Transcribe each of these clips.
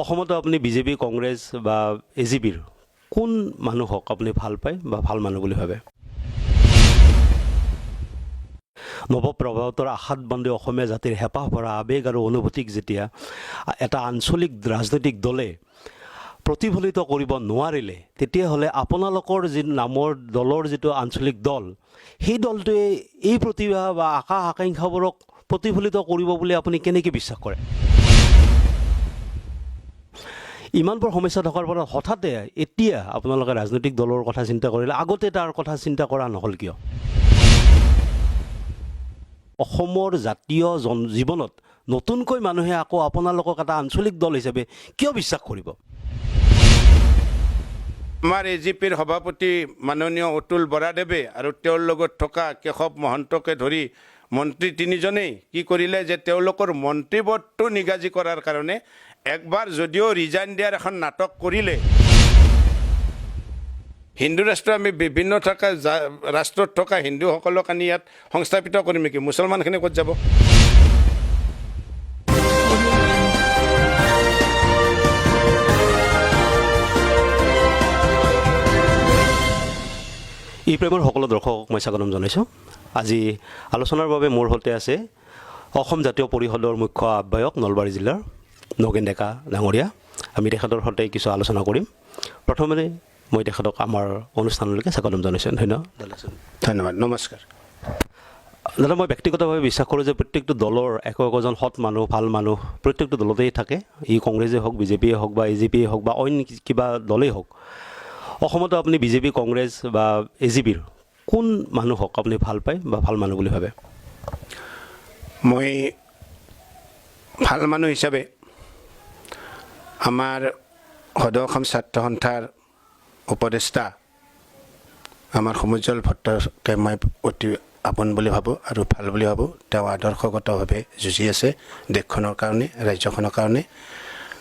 অসমতো আপুনি বিজেপি কংগ্ৰেছ বা এজিপিৰ কোন মানুহক আপুনি ভাল পায় বা ভাল মানুহ বুলি ভাবে নৱপ্ৰভাতৰ আশাত বান্ধি অসমীয়া জাতিৰ হেঁপাহ ভৰা আৱেগ আৰু অনুভূতিক যেতিয়া এটা আঞ্চলিক ৰাজনৈতিক দলে প্ৰতিফলিত কৰিব নোৱাৰিলে তেতিয়াহ'লে আপোনালোকৰ যি নামৰ দলৰ যিটো আঞ্চলিক দল সেই দলটোৱে এই প্ৰতিভা বা আশা আকাংক্ষাবোৰক প্ৰতিফলিত কৰিব বুলি আপুনি কেনেকৈ বিশ্বাস কৰে ইমানবোৰ সমস্যা থকাৰ পৰা হঠাতে এতিয়া আপোনালোকে ৰাজনৈতিক দলৰ কথা চিন্তা কৰিলে আগতে তাৰ কথা চিন্তা কৰা নহ'ল কিয় অসমৰ জাতীয় জীৱনত নতুনকৈ মানুহে আকৌ আপোনালোকক এটা আঞ্চলিক দল হিচাপে কিয় বিশ্বাস কৰিব আমাৰ এজিপিৰ সভাপতি মাননীয় অতুল বৰাদেৱে আৰু তেওঁৰ লগত থকা কেশৱ মহন্তকে ধৰি মন্ত্ৰী তিনিজনেই কি কৰিলে যে তেওঁলোকৰ মন্ত্ৰীপদটো নিগাজি কৰাৰ কাৰণে একবাৰ যদিও ৰিজাইন দিয়াৰ এখন নাটক কৰিলে হিন্দু ৰাষ্ট্ৰ আমি বিভিন্ন থকা ৰাষ্ট্ৰত থকা হিন্দুসকলক আনি ইয়াত সংস্থাপিত কৰিম নেকি মুছলমানখিনি ক'ত যাব ই প্ৰেমৰ সকলো দৰ্শকক মই স্বাগতম জনাইছোঁ আজি আলোচনাৰ বাবে মোৰ সৈতে আছে অসম জাতীয় পৰিষদৰ মুখ্য আহ্বায়ক নলবাৰী জিলাৰ নগেন ডেকা ডাঙৰীয়া আমি তেখেতৰ সৈতে কিছু আলোচনা কৰিম প্ৰথমে মই তেখেতক আমাৰ অনুষ্ঠানলৈকে স্বাগতম জনাইছোঁ ধন্যবাদ নমস্কাৰ দাদা মই ব্যক্তিগতভাৱে বিশ্বাস কৰোঁ যে প্ৰত্যেকটো দলৰ একোজন সৎ মানুহ ভাল মানুহ প্ৰত্যেকটো দলতেই থাকে ই কংগ্ৰেছেই হওক বিজেপিয়ে হওক বা এজিপিয়ে হওক বা অইন কিবা দলেই হওক অসমতো আপুনি বিজেপি কংগ্ৰেছ বা এজিপিৰ কোন মানুহক আপুনি ভাল পায় বা ভাল মানুহ বুলি ভাবে মই ভাল মানুহ হিচাপে আমাৰ সদৌ অসম ছাত্ৰ সন্থাৰ উপদেষ্টা আমাৰ সমুজ্জ্বল ভট্টকে মই অতি আপোন বুলি ভাবোঁ আৰু ভাল বুলি ভাবোঁ তেওঁ আদৰ্শগতভাৱে যুঁজি আছে দেশখনৰ কাৰণে ৰাজ্যখনৰ কাৰণে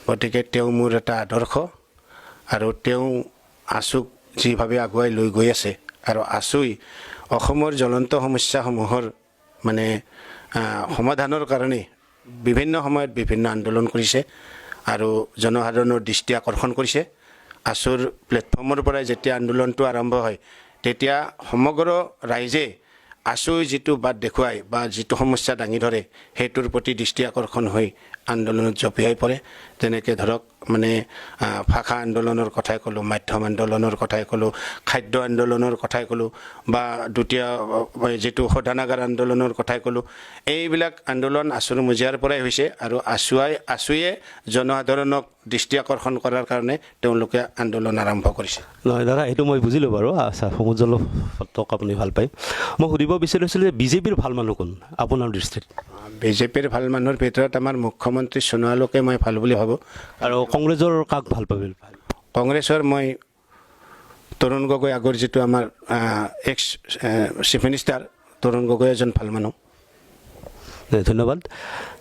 গতিকে তেওঁ মোৰ এটা আদৰ্শ আৰু তেওঁ আছুক যিভাৱে আগুৱাই লৈ গৈ আছে আৰু আছুই অসমৰ জ্বলন্ত সমস্যাসমূহৰ মানে সমাধানৰ কাৰণে বিভিন্ন সময়ত বিভিন্ন আন্দোলন কৰিছে আৰু জনসাধাৰণৰ দৃষ্টি আকৰ্ষণ কৰিছে আছুৰ প্লেটফৰ্মৰ পৰাই যেতিয়া আন্দোলনটো আৰম্ভ হয় তেতিয়া সমগ্ৰ ৰাইজে আছুই যিটো বাট দেখুৱায় বা যিটো সমস্যা দাঙি ধৰে সেইটোৰ প্ৰতি দৃষ্টি আকৰ্ষণ হৈ আন্দোলনত জঁপিয়াই পৰে যেনেকৈ ধৰক মানে ভাষা আন্দোলনৰ কথাই ক'লোঁ মাধ্যম আন্দোলনৰ কথাই ক'লোঁ খাদ্য আন্দোলনৰ কথাই ক'লোঁ বা দ্বিতীয় যিটো শোধনাগাৰ আন্দোলনৰ কথাই ক'লোঁ এইবিলাক আন্দোলন আছুৰ মজিয়াৰ পৰাই হৈছে আৰু আছুৱে জনসাধাৰণক দৃষ্টি আকৰ্ষণ কৰাৰ কাৰণে তেওঁলোকে আন্দোলন আৰম্ভ কৰিছে নহয় দাদা এইটো মই বুজিলোঁ বাৰু আচ্ছা সমুজ্জ্বল ভট্টক আপুনি ভাল পায় মই সুধিব বিচাৰিছিলোঁ যে বিজেপিৰ ভাল মানুহ কোন আপোনাৰ দৃষ্টিত বিজেপিৰ ভাল মানুহৰ ভিতৰত আমাৰ মুখ্যমন্ত্ৰী সোণোৱালকে মই ভাল বুলি ভাবোঁ আৰু কংগ্ৰেছৰ কাক ভাল পাব কংগ্ৰেছৰ মই তৰুণ গগৈ আগৰ যিটো আমাৰ x chief minister Tarun Gogoi এজন ভাল মানুহ ধন্যবাদ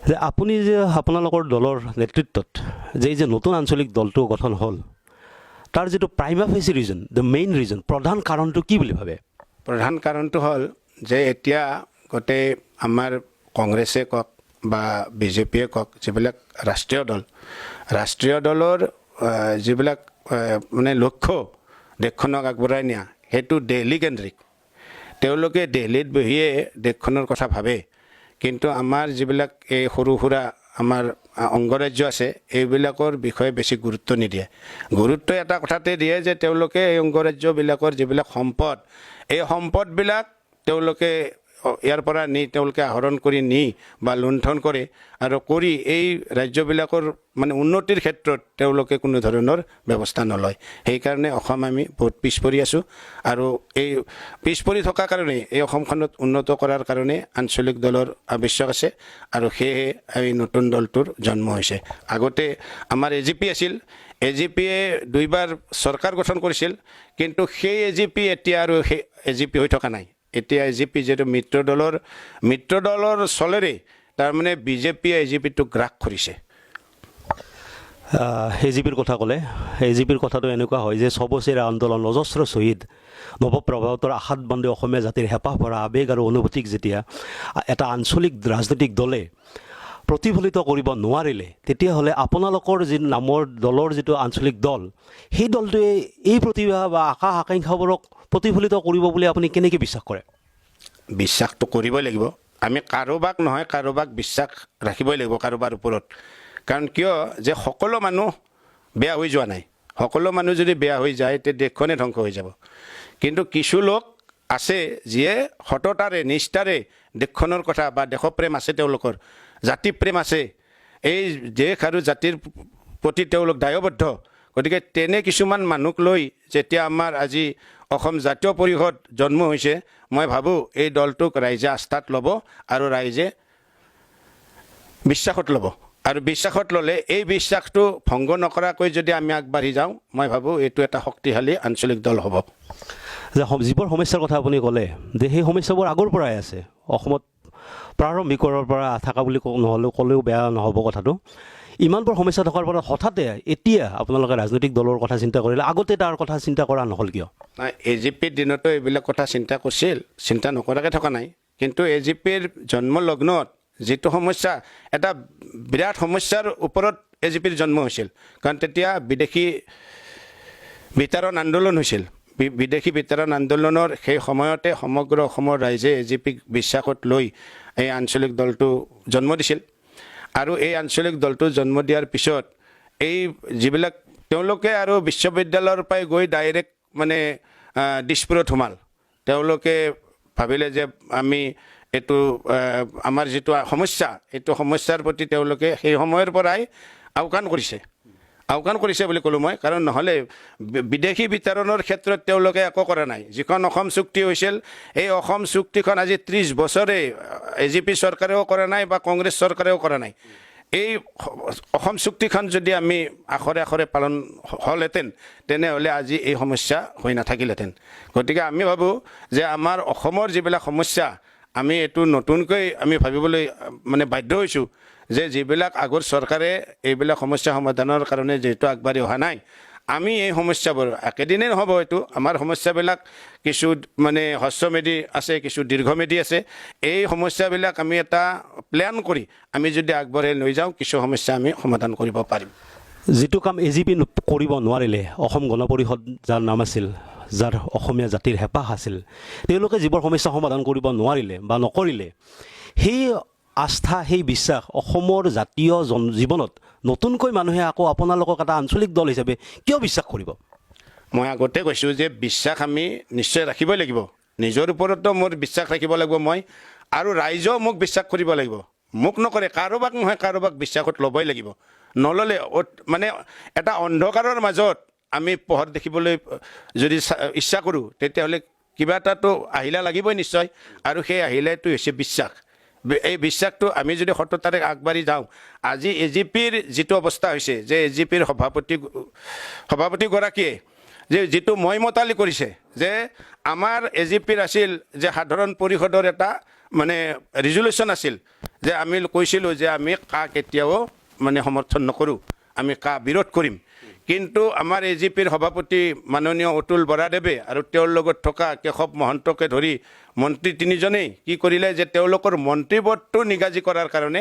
যে আপুনি যে আপোনালোকৰ দলৰ নেতৃত্বত যে নতুন আঞ্চলিক দলটো গঠন হ'ল তাৰ যিটো prima facie reason the main reason প্ৰধান কাৰণটো কি বুলি ভাবে প্ৰধান কাৰণটো হ'ল যে এতিয়া গোটেই আমাৰ কংগ্ৰেছে কওক বা বিজেপিয়ে কওক যিবিলাক ৰাষ্ট্ৰীয় দলৰ যিবিলাক মানে লক্ষ্য দেশখনক আগবঢ়াই নিয়া সেইটো দেলহি কেন্দ্ৰিক তেওঁলোকে দেলহিত বহিয়ে দেশখনৰ কথা ভাবে কিন্তু আমাৰ যিবিলাক এই সৰু সুৰা আমাৰ অংগৰাজ্য আছে এইবিলাকৰ বিষয়ে বেছি গুৰুত্ব নিদিয়ে গুৰুত্ব এটা কথাতে দিয়ে যে তেওঁলোকে এই অংগৰাজ্যবিলাকৰ যিবিলাক সম্পদ এই সম্পদবিলাক তেওঁলোকে ইয়াৰ পৰা তেওঁলোকে আহৰণ কৰি নি বা লুণ্ঠন কৰে আৰু কৰি এই ৰাজ্যবিলাকৰ মানে উন্নতিৰ ক্ষেত্ৰত তেওঁলোকে কোনো ধৰণৰ ব্যৱস্থা নলয় সেইকাৰণে অসম আমি বহুত পিছ পৰি আছোঁ আৰু এই পিছ পৰি থকাৰ কাৰণে এই অসমখনত উন্নত কৰাৰ কাৰণে আঞ্চলিক দলৰ আৱশ্যক আছে আৰু সেয়েহে এই নতুন দলটোৰ জন্ম হৈছে আগতে আমাৰ এজিপি আছিল এজিপিয়ে দুইবাৰ চৰকাৰ গঠন কৰিছিল কিন্তু সেই এজিপি এতিয়া আৰু সেই এজিপি হৈ থকা নাই এতিয়া এজিপি যিটো মিত্ৰ দলৰ চলেৰে তাৰমানে বিজেপিয়ে এজিপিটোক গ্ৰাস কৰিছে এজিপিৰ কথা ক'লে এজিপিৰ কথাটো এনেকুৱা হয় যে ছবছৰীয়া আন্দোলন অজস্ৰ শ্বহীদ নৱপ্ৰভাতৰ আশাত বান্ধি অসমীয়া জাতিৰ হেঁপাহ ভৰা আৱেগ আৰু অনুভূতিক যেতিয়া এটা আঞ্চলিক ৰাজনৈতিক দলে প্ৰতিফলিত কৰিব নোৱাৰিলে তেতিয়াহ'লে আপোনালোকৰ যি নামৰ দলৰ যিটো আঞ্চলিক দল সেই দলটোৱে এই প্ৰতিভা বা আশা আকাংক্ষাবোৰক প্ৰতিফলিত কৰিব বুলি আপুনি কেনেকৈ বিশ্বাস কৰে? বিশ্বাসটো কৰিবই লাগিব। আমি কাৰোবাক নহয় কাৰোবাক বিশ্বাস ৰাখিবই লাগিব কাৰোবাৰ ওপৰত। কাৰণ কিয় যে সকলো মানুহ বেয়া হৈ যোৱা নাই। সকলো মানুহ যদি বেয়া হৈ যায় তে দেশখনে ধ্বংস হৈ যাব। কিন্তু কিছু লোক আছে যিয়ে সততাৰে নিষ্ঠাৰে দেশখনৰ কথা বা দেশপ্ৰেম আছে, তেওঁলোকৰ জাতিপ্ৰেম আছে, এই দেশ আৰু জাতিৰ প্ৰতি তেওঁলোক দায়বদ্ধ। গতিকে তেনে কিছুমান মানুহক লৈ যেতিয়া আমাৰ আজি অসম জাতীয় পৰিষদ জন্ম হৈছে, মই ভাবোঁ এই দলটোক ৰাইজে আস্থাত ল'ব আৰু ৰাইজে বিশ্বাসত ল'ব। আৰু বিশ্বাসত ল'লে এই বিশ্বাসটো ভংগ নকৰাকৈ যদি আমি আগবাঢ়ি যাওঁ, মই ভাবোঁ এইটো এটা শক্তিশালী আঞ্চলিক দল হ'ব। যে যিবোৰ সমস্যাৰ কথা আপুনি ক'লে যে সেই সমস্যাবোৰ আগৰ পৰাই আছে অসমত, প্ৰাৰম্ভিকৰ পৰা থকা বুলি ক'লেও বেয়া নহ'ব কথাটো। ইমানবোৰ সমস্যা থকাৰ পৰা হঠাতে এতিয়া আপোনালোকে ৰাজনৈতিক দলৰ কথা চিন্তা কৰিলে, আগতে তাৰ কথা চিন্তা কৰা নহ'ল কিয়? AGPৰ দিনতো এইবিলাক কথা চিন্তা কৰিছিল, চিন্তা নকৰাকৈ থকা নাই। কিন্তু AGPৰ জন্মলগ্নত যিটো সমস্যা, এটা বিৰাট সমস্যাৰ ওপৰত AGPৰ জন্ম হৈছিল। কাৰণ তেতিয়া বিদেশী বিতৰণ আন্দোলন হৈছিল। বিদেশী বিতৰণ আন্দোলনৰ সেই সময়তে সমগ্ৰ অসমৰ ৰাইজে AGPক বিশ্বাসত লৈ এই আঞ্চলিক দলটো জন্ম দিছিল। আৰু এই আঞ্চলিক দলটো জন্ম দিয়াৰ পিছত এই যিবিলাক তেওঁলোকে আৰু বিশ্ববিদ্যালয়ৰ পৰাই গৈ ডাইৰেক্ট মানে দিছপুৰত সোমাল। তেওঁলোকে ভাবিলে যে আমি এইটো আমাৰ যিটো সমস্যা, এইটো সমস্যাৰ প্ৰতি তেওঁলোকে সেই সময়ৰ পৰাই আওকাণ কৰিছে বুলি ক'লোঁ মই। কাৰণ নহ'লে বিদেশী বিতৰণৰ ক্ষেত্ৰত তেওঁলোকে একো কৰা নাই। যিখন অসম চুক্তি হৈছিল, এই অসম চুক্তিখন আজি 30 বছৰে AGP চৰকাৰেও কৰা নাই বা কংগ্ৰেছ চৰকাৰেও কৰা নাই। এই অসম চুক্তিখন যদি আমি আখৰে আখৰে পালন হ'লহেঁতেন তেনেহ'লে আজি এই সমস্যা হৈ নাথাকিলহেঁতেন। গতিকে আমি ভাবোঁ যে আমাৰ অসমৰ যিবিলাক সমস্যা, আমি এইটো নতুনকৈ আমি ভাবিবলৈ মানে বাধ্য হৈছোঁ যে যিবিলাক আগৰ চৰকাৰে এইবিলাক সমস্যা সমাধানৰ কাৰণে যিহেতু আগবাঢ়ি অহা নাই, আমি এই সমস্যাবোৰ একেদিনেই নহ'ব। এইটো আমাৰ সমস্যাবিলাক কিছু মানে হ্ৰস্বম্যাদী আছে, কিছু দীৰ্ঘম্যাদী আছে। এই সমস্যাবিলাক আমি এটা প্লেন কৰি আমি যদি আগবাঢ়ি লৈ যাওঁ, কিছু সমস্যা আমি সমাধান কৰিব পাৰিম। যিটো কাম AGP কৰিব নোৱাৰিলে, অসম গণ পৰিষদ যাৰ নাম আছিল, যাৰ অসমীয়া জাতিৰ হেঁপাহ আছিল, তেওঁলোকে যিবোৰ সমস্যা সমাধান কৰিব নোৱাৰিলে বা নকৰিলে, সেই আস্থা সেই বিশ্বাস অসমৰ জাতীয় জীৱনত নতুনকৈ মানুহে আকৌ আপোনালোকক এটা আঞ্চলিক দল হিচাপে কিয় বিশ্বাস কৰিব? মই আগতে কৈছোঁ যে বিশ্বাস আমি নিশ্চয় ৰাখিবই লাগিব। নিজৰ ওপৰতো মোৰ বিশ্বাস ৰাখিব লাগিব মই, আৰু ৰাইজেও মোক বিশ্বাস কৰিব লাগিব। মোক নকৰে, কাৰোবাক নহয় কাৰোবাক বিশ্বাসত ল'বই লাগিব। নল'লে মানে এটা অন্ধকাৰৰ মাজত আমি পোহৰ দেখিবলৈ যদি ইচ্ছা কৰোঁ, তেতিয়াহ'লে কিবা এটাতো আহিলা লাগিবই নিশ্চয়। আৰু সেই আহিলাটো হৈছে বিশ্বাস। এই বিশ্বাসটো আমি যদি সততাৰে আগবাঢ়ি যাওঁ, আজি AGPৰ যিটো অৱস্থা হৈছে, যে AGPৰ সভাপতিগৰাকীয়ে যে যিটো মইমতালি কৰিছে, যে আমাৰ AGPৰ আছিল যে সাধাৰণ পৰিষদৰ এটা মানে ৰিজলিউশ্যন আছিল যে আমি কৈছিলোঁ যে আমি কেতিয়াও মানে সমৰ্থন নকৰোঁ, আমি বিৰোধ কৰিম। কিন্তু আমাৰ AGPৰ সভাপতি মাননীয় অতুল বৰাদেৱে আৰু তেওঁৰ লগত থকা কেশৱ মহন্তকে ধৰি মন্ত্ৰী 3জনেই কি কৰিলে যে তেওঁলোকৰ মন্ত্ৰীপদটো নিগাজি কৰাৰ কাৰণে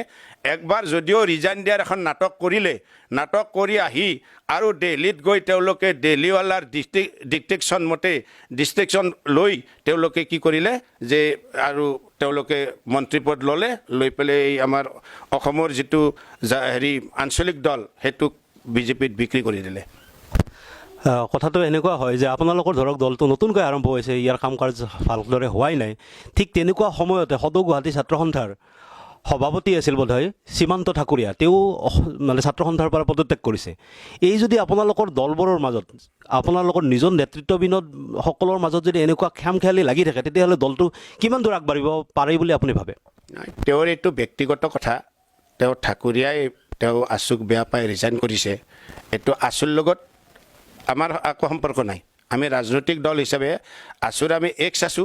একবাৰ যদিও ৰিজাইন দিয়াৰ এখন নাটক কৰিলে, নাটক কৰি আহি আৰু দিল্লীত গৈ তেওঁলোকে দিল্লীৱালাৰ ডিষ্ট্ৰিকশ্যন লৈ তেওঁলোকে কি কৰিলে যে আৰু তেওঁলোকে মন্ত্ৰীপদ ল'লে, লৈ পেলাই এই আমাৰ অসমৰ যিটো আঞ্চলিক দল সেইটোক BJPত বিক্ৰী কৰি দিলে। কথাটো এনেকুৱা হয় যে আপোনালোকৰ ধৰক দলটো নতুনকৈ আৰম্ভ হৈছে, ইয়াৰ কাম কাজ ভালদৰে হোৱাই নাই। ঠিক তেনেকুৱা সময়তে সদৌ গুৱাহাটী ছাত্ৰ সন্থাৰ সভাপতি আছিল বোধহয় সীমান্ত ঠাকুৰীয়া, তেওঁ মানে ছাত্ৰ সন্থাৰ পৰা পদত্যাগ কৰিছে। এই যদি আপোনালোকৰ দলবোৰৰ মাজত, আপোনালোকৰ নিজৰ নেতৃত্ববিন্দৰ সকলৰ মাজত যদি এনেকুৱা খেয়ালি লাগি থাকে, তেতিয়াহ'লে দলটো কিমান দূৰ আগবাঢ়িব পাৰে বুলি আপুনি ভাবে? তেওঁৰ এইটো ব্যক্তিগত কথা। তেওঁ ঠাকুৰীয়াই তেওঁ আছুক বেয়া পাই ৰিজাইন কৰিছে, এইটো আছুৰ লগত আমাৰ একো সম্পৰ্ক নাই। আমি ৰাজনৈতিক দল হিচাপে আছুৰ আমি আছু,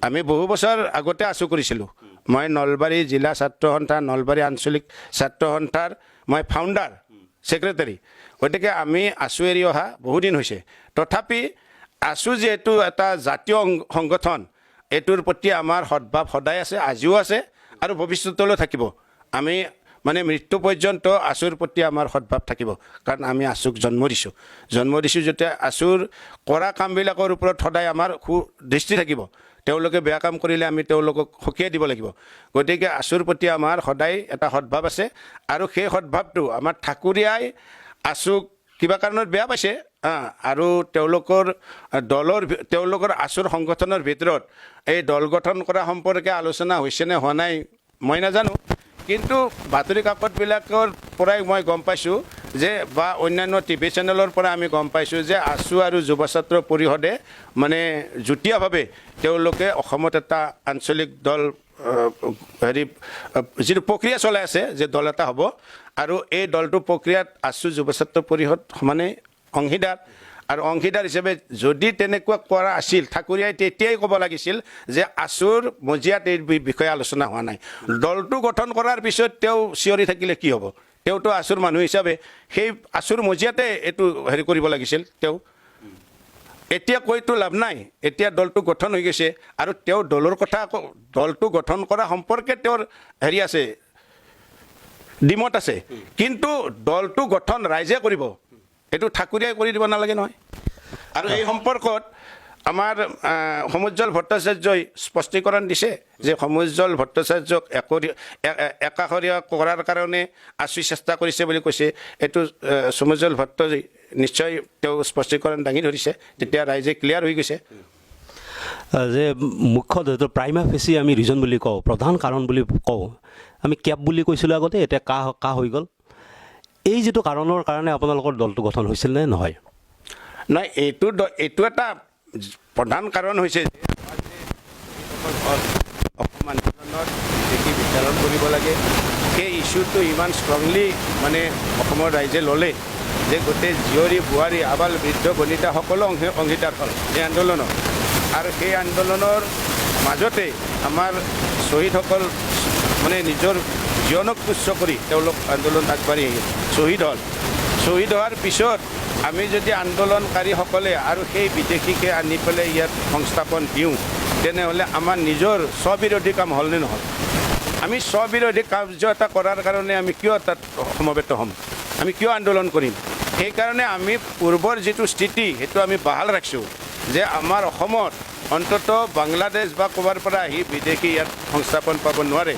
আমি বহু বছৰ আগতে আছু কৰিছিলোঁ। মই নলবাৰী জিলা ছাত্ৰ সন্থা, নলবাৰী আঞ্চলিক ছাত্ৰ সন্থাৰ মই ফাউণ্ডাৰ ছেক্ৰেটাৰী। গতিকে আমি আছু এৰি অহা বহুদিন হৈছে। তথাপি আছু যিহেতু এটা জাতীয় সংগঠন, এইটোৰ প্ৰতি আমাৰ সদ্ভাৱ সদায় আছে, আজিও আছে আৰু ভৱিষ্যতলৈও থাকিব। আমি মানে মৃত্যু পৰ্যন্ত আছুৰ প্ৰতি আমাৰ সদ্ভাৱ থাকিব কাৰণ আমি আছুক জন্ম দিছোঁ যেতিয়া আছুৰ কৰা কামবিলাকৰ ওপৰত সদায় আমাৰ সুদৃষ্টি থাকিব তেওঁলোকে বেয়া কাম কৰিলে আমি তেওঁলোকক সকীয়াই দিব লাগিব গতিকে আছুৰ প্ৰতি আমাৰ সদায় এটা সদ্ভাৱ আছে আৰু সেই সদ্ভাৱটো আমাৰ ঠাকুৰীয়াই আছুক কিবা কাৰণত বেয়া পাইছে আৰু তেওঁলোকৰ আছুৰ সংগঠনৰ ভিতৰত এই দল গঠন কৰা সম্পৰ্কে আলোচনা হৈছে নে হোৱা নাই মই নাজানো কিন্তু বাতৰি কাকতবিলাকৰ পৰাই মই গম পাইছোঁ যে বা অন্যান্য টিভি চেনেলৰ পৰা আমি গম পাইছোঁ যে আছু আৰু যুৱ ছাত্ৰ পৰিষদে মানে যুটীয়াভাৱে তেওঁলোকে অসমত এটা আঞ্চলিক দল যিটো প্ৰক্ৰিয়া চলাই আছে যে দল এটা হ'ব আৰু এই দলটো প্ৰক্ৰিয়াত আছু যুৱ ছাত্ৰ পৰিষদ সমানে অংশীদাৰ আৰু অংশীদাৰ হিচাপে যদি তেনেকুৱা কৰা আছিল ঠাকুৰীয়াই তেতিয়াই ক'ব লাগিছিল যে আছুৰ মজিয়াত এই বিষয়ে আলোচনা হোৱা নাই দলটো গঠন কৰাৰ পিছত তেওঁ চিঞৰি থাকিলে কি হ'ব তেওঁতো আছুৰ মানুহ হিচাপে সেই আছুৰ মজিয়াতে এইটো কৰিব লাগিছিল তেওঁ এতিয়া কৈতো লাভ নাই এতিয়া দলটো গঠন হৈ গৈছে আৰু তেওঁ দলৰ কথা দলটো গঠন কৰা সম্পৰ্কে তেওঁৰ আছে ডিমত আছে কিন্তু দলটো গঠন ৰাইজে কৰিব এইটো ঠাকুৰীয়াই কৰি দিব নালাগে নহয় আৰু এই সম্পৰ্কত আমাৰ সমুজ্জ্বল ভট্টাচাৰ্যই স্পষ্টীকৰণ দিছে যে সমুজ্জ্বল ভট্টাচাৰ্যক একাষৰীয়া কৰাৰ কাৰণে আছুই চেষ্টা কৰিছে বুলি কৈছে এইটো সমুজ্জ্বল ভট্টাচাৰ্যই নিশ্চয় তেওঁ স্পষ্টীকৰণ দাঙি ধৰিছে তেতিয়া ৰাইজে ক্লিয়াৰ হৈ গৈছে যে মুখ্য প্ৰাইমা ফেচি আমি ৰিজন বুলি কওঁ প্ৰধান কাৰণ বুলি কওঁ আমি কেব বুলি কৈছিলোঁ আগতে এতিয়া কাহ হৈ গ'ল এই যিটো কাৰণৰ কাৰণে আপোনালোকৰ দলটো গঠন হৈছিল নে নহয় নাই এইটো এটা প্ৰধান কাৰণ হৈছে যে অসম আন্দোলনত দেখি বিচাৰণ কৰিব লাগে সেই ইছ্যুটো ইমান ষ্ট্ৰংলি মানে অসমৰ ৰাইজে ল'লে যে গোটেই জীয়ৰী বোৱাৰী আবাল বৃদ্ধ বনিতা সকলো অংশীদাৰ হ'ল এই আন্দোলনত আৰু সেই আন্দোলনৰ মাজতে আমাৰ শ্বহীদসকল মানে নিজৰ জীৱনক তুচ্ছ কৰি তেওঁলোক আন্দোলন আগবাঢ়ি শ্বহীদ হোৱাৰ পিছত আমি যদি আন্দোলনকাৰীসকলে আৰু সেই বিদেশীকে আনি পেলাই ইয়াত সংস্থাপন দিওঁ তেনেহ'লে আমাৰ নিজৰ স্ববিৰোধী কাম হ'লনে নহ'ল আমি স্ববিৰোধী কাৰ্য এটা কৰাৰ কাৰণে আমি কিয় তাত সমবেত হ'ম আমি কিয় আন্দোলন কৰিম সেইকাৰণে আমি পূৰ্বৰ যিটো স্থিতি সেইটো আমি বাহাল ৰাখিছোঁ যে আমাৰ অসমত অন্তত বাংলাদেশ বা ক'ৰবাৰ পৰা আহি বিদেশী ইয়াত সংস্থাপন পাব নোৱাৰে